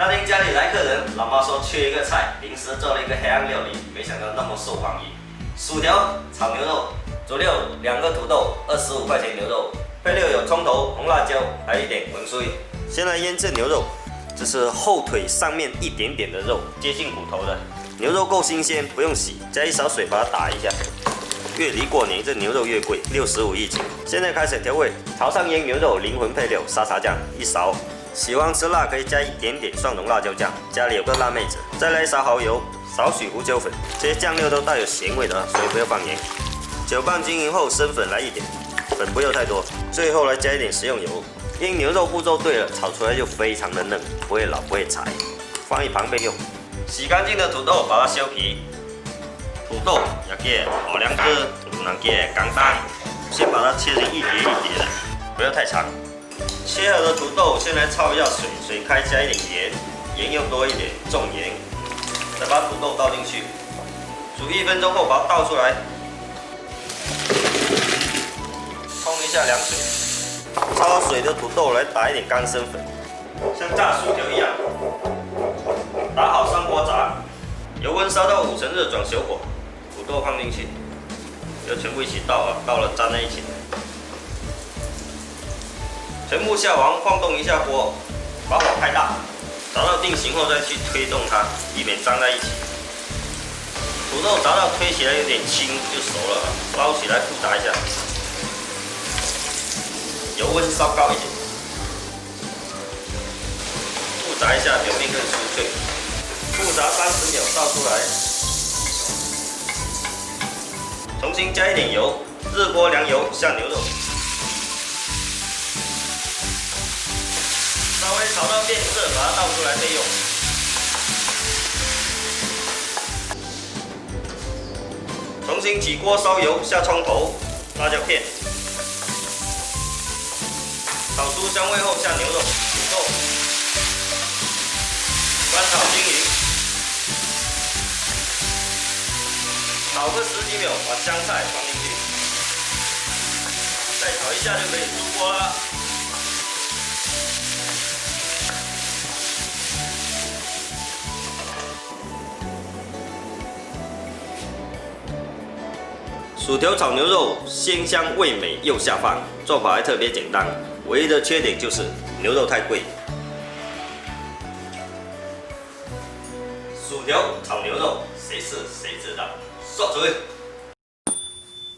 那天家里来客人，老妈说缺一个菜，临时做了一个黑暗料理，没想到那么受欢迎。薯条炒牛肉，佐料2个土豆，25块钱牛肉，配料有葱头、红辣椒，还有一点文水。先来腌制牛肉，这是后腿上面一点点的肉，接近骨头的。牛肉够新鲜，不用洗，加一勺水把它打一下。越离过年，这牛肉越贵，65一斤。现在开始调味，朝上腌牛肉，灵魂配料沙茶酱1勺。喜欢吃辣可以加一点点蒜蓉辣椒酱，家里有个辣妹子。再来1勺蚝油，少许胡椒粉，这些酱料都带有咸味的，所以不要放盐。搅拌均匀后，生粉来一点，粉不要太多。最后来加一点食用油，因牛肉步骤对了，炒出来就非常的嫩，不会老不会柴，放一旁备用。洗干净的土豆把它削皮，土豆也给好2个，能给钢蛋，先把它切成一碟一碟的，不要太长。切好的土豆先来焯一下水，水开加一点盐，盐用多一点，重盐。再把土豆倒进去，煮1分钟后把它倒出来，冲一下凉水。焯好水的土豆来打一点干生粉，像炸薯条一样，打好上锅炸，油温烧到5成热转小火，土豆放进去，要全部一起倒啊，倒了粘在一起。全部下完，晃动一下锅，把火开大，炸到定型后再去推动它，以免粘在一起。土豆炸到推起来有点轻就熟了，捞起来复炸一下，油温稍高一点，复炸一下表面更酥脆。复炸30秒倒出来，重新加一点油，热锅凉油下牛肉。稍微炒到变色，把它倒出来备用。重新起锅烧油，下葱头、辣椒片，炒出香味后下牛肉、土豆，翻炒均匀，炒个10几秒，把香菜放进去，再炒一下就可以出锅啦。薯条炒牛肉鲜香味美又下饭，做法还特别简单，唯一的缺点就是牛肉太贵。薯条炒牛肉，谁是谁知道？说主意。